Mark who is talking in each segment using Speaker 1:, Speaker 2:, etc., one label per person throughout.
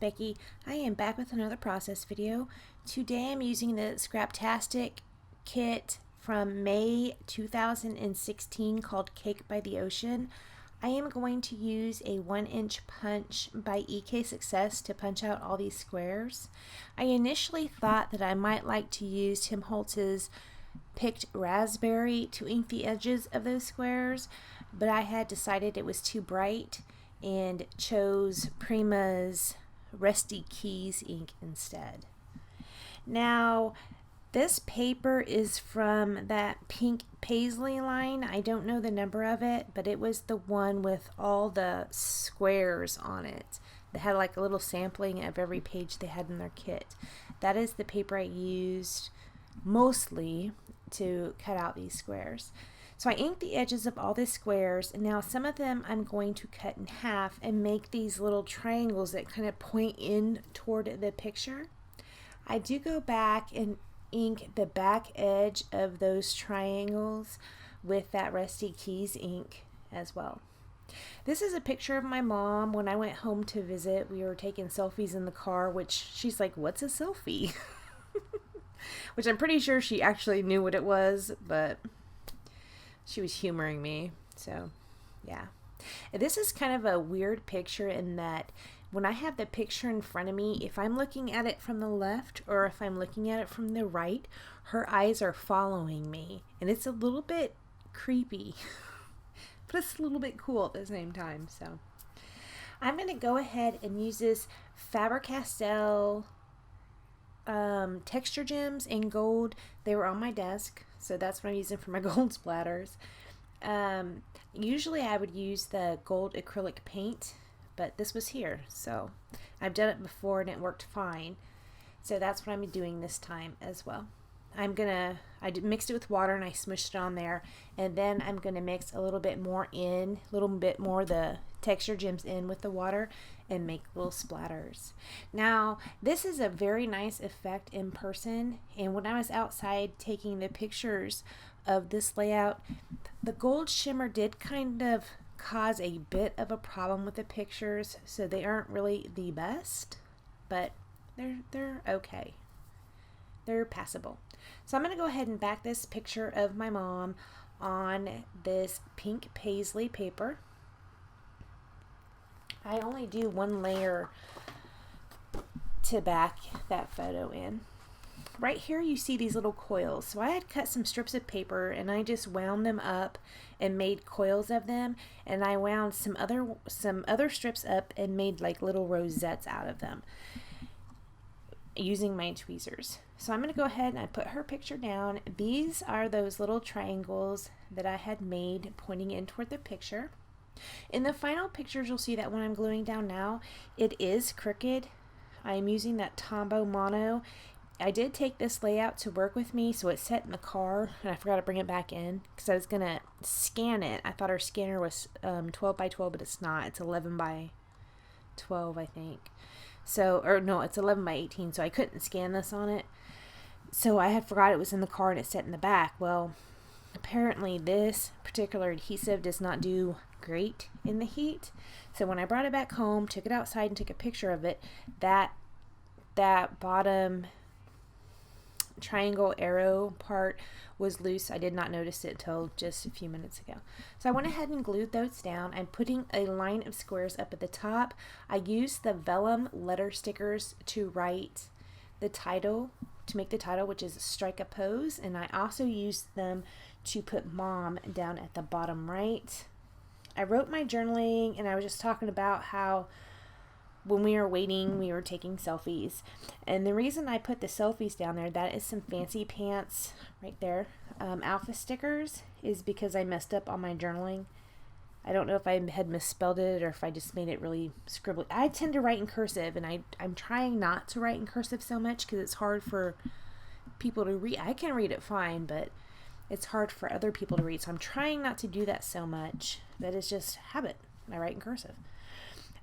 Speaker 1: Becky. I am back with another process video. Today I'm using the Scraptastic kit from May 2016 called Cake by the Ocean. I am going to use a 1-inch punch by EK Success to punch out all these squares. I initially thought that I might like to use Tim Holtz's picked raspberry to ink the edges of those squares, but I had decided it was too bright and chose Prima's Rusty Keys ink instead. Now, this paper is from that pink paisley line. I don't know the number of it, but it was the one with all the squares on it. They had like a little sampling of every page they had in their kit. That is the paper I used mostly to cut out these squares. So I inked the edges of all the squares, and now some of them I'm going to cut in half and make these little triangles that kind of point in toward the picture. I do go back and ink the back edge of those triangles with that Rusty Keys ink as well. This is a picture of my mom when I went home to visit. We were taking selfies in the car, which she's like, "What's a selfie?" Which I'm pretty sure she actually knew what it was, but she was humoring me. So yeah, this is kind of a weird picture in that when I have the picture in front of me, if I'm looking at it from the left or if I'm looking at it from the right, her eyes are following me, and it's a little bit creepy but it's a little bit cool at the same time. So I'm going to go ahead and use this Faber-Castell texture gems in gold. They were on my desk, so that's what I'm using for my gold splatters. Usually I would use the gold acrylic paint, but this was here, so I've done it before and it worked fine. So that's what I'm doing this time as well. I mixed it with water and I smushed it on there, and then I'm gonna mix a little bit more the texture gems in with the water and make little splatters. Now this is a very nice effect in person, and when I was outside taking the pictures of this layout, the gold shimmer did kind of cause a bit of a problem with the pictures, so they aren't really the best, but they're okay. They're passable. So I'm going to go ahead and back this picture of my mom on this pink paisley paper. I only do one layer to back that photo in. Right here you see these little coils. So I had cut some strips of paper and I just wound them up and made coils of them, and I wound some other strips up and made like little rosettes out of them using my tweezers. So I'm going to go ahead and I put her picture down. These are those little triangles that I had made pointing in toward the picture. In the final pictures, you'll see that when I'm gluing down now, it is crooked. I'm using that Tombow Mono. I did take this layout to work with me, so it's set in the car, and I forgot to bring it back in because I was going to scan it. I thought our scanner was 12 by 12, but it's not. It's 11 by 12, I think. So, or no, it's 11 by 18, so I couldn't scan this on it. So I had forgot it was in the car and it's set in the back. Well, apparently this particular adhesive does not do great in the heat. So when I brought it back home, took it outside and took a picture of it, that bottom triangle arrow part was loose. I did not notice it till just a few minutes ago. So I went ahead and glued those down. I'm putting a line of squares up at the top. I used the vellum letter stickers to write the title, to make the title, which is Strike a Pose, and I also used them to put Mom down at the bottom right. I wrote my journaling, and I was just talking about how when we were waiting, we were taking selfies. And the reason I put the selfies down there, that is some Fancy Pants right there, alpha stickers, is because I messed up on my journaling. I don't know if I had misspelled it or if I just made it really scribbly. I tend to write in cursive, and I'm trying not to write in cursive so much because it's hard for people to read. I can read it fine, but it's hard for other people to read. So I'm trying not to do that so much. That is just habit. I write in cursive.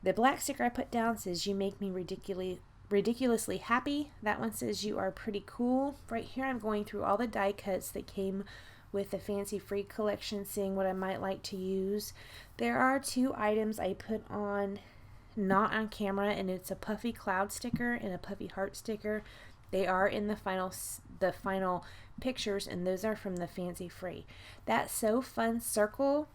Speaker 1: The black sticker I put down says, "You make me ridiculously happy." That one says, "You are pretty cool." Right here I'm going through all the die cuts that came with the Fancy Free collection, seeing what I might like to use. There are 2 items I put on not on camera, and it's a puffy cloud sticker and a puffy heart sticker. They are in the final pictures, and those are from the Fancy Free. That So Fun circle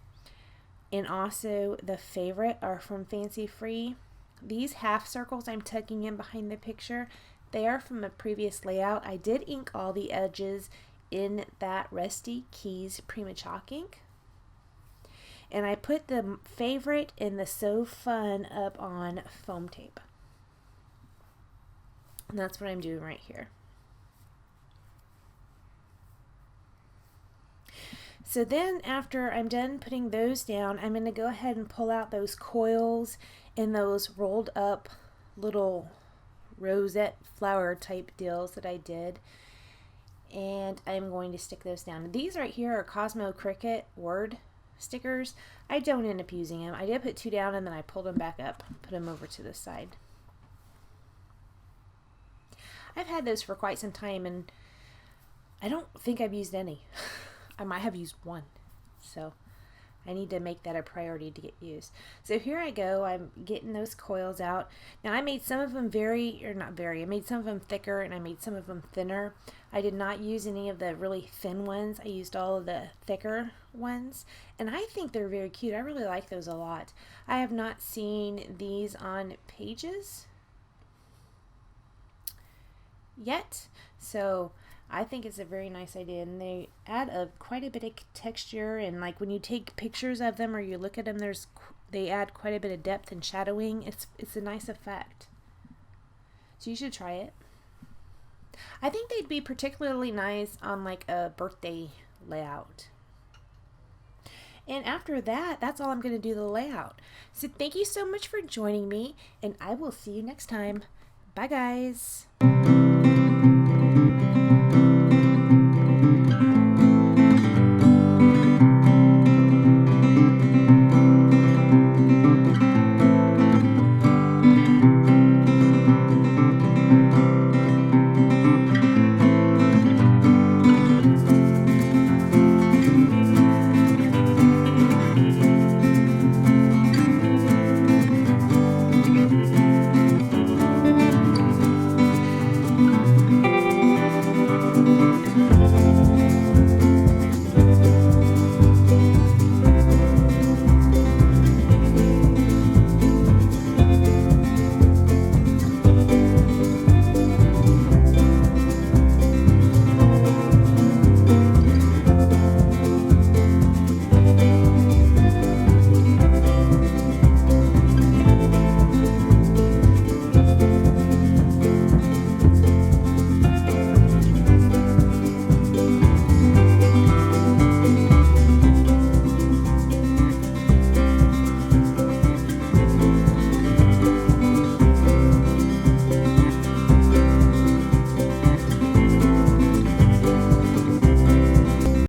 Speaker 1: and also the favorite are from Fancy Free. These half circles I'm tucking in behind the picture, they are from a previous layout. I did ink all the edges in that Rusty Keys Prima Chalk ink. And I put the favorite and the So Fun up on foam tape. And that's what I'm doing right here. So then after I'm done putting those down, I'm going to go ahead and pull out those coils and those rolled up little rosette flower type deals that I did. And I'm going to stick those down. These right here are Cosmo Cricut word stickers. I don't end up using them. I did put 2 down and then I pulled them back up, put them over to the side. I've had those for quite some time and I don't think I've used any. I might have used 1, so I need to make that a priority to get used. So here I go, I'm getting those coils out. Now I made some of them I made some of them thicker and I made some of them thinner. I did not use any of the really thin ones. I used all of the thicker ones, and I think they're very cute. I really like those a lot. I have not seen these on pages yet, so I think it's a very nice idea, and they add quite a bit of texture, and like when you take pictures of them or you look at them, they add quite a bit of depth and shadowing. It's a nice effect. So you should try it. I think they'd be particularly nice on like a birthday layout. And after that, that's all I'm going to do the layout. So thank you so much for joining me, and I will see you next time. Bye guys.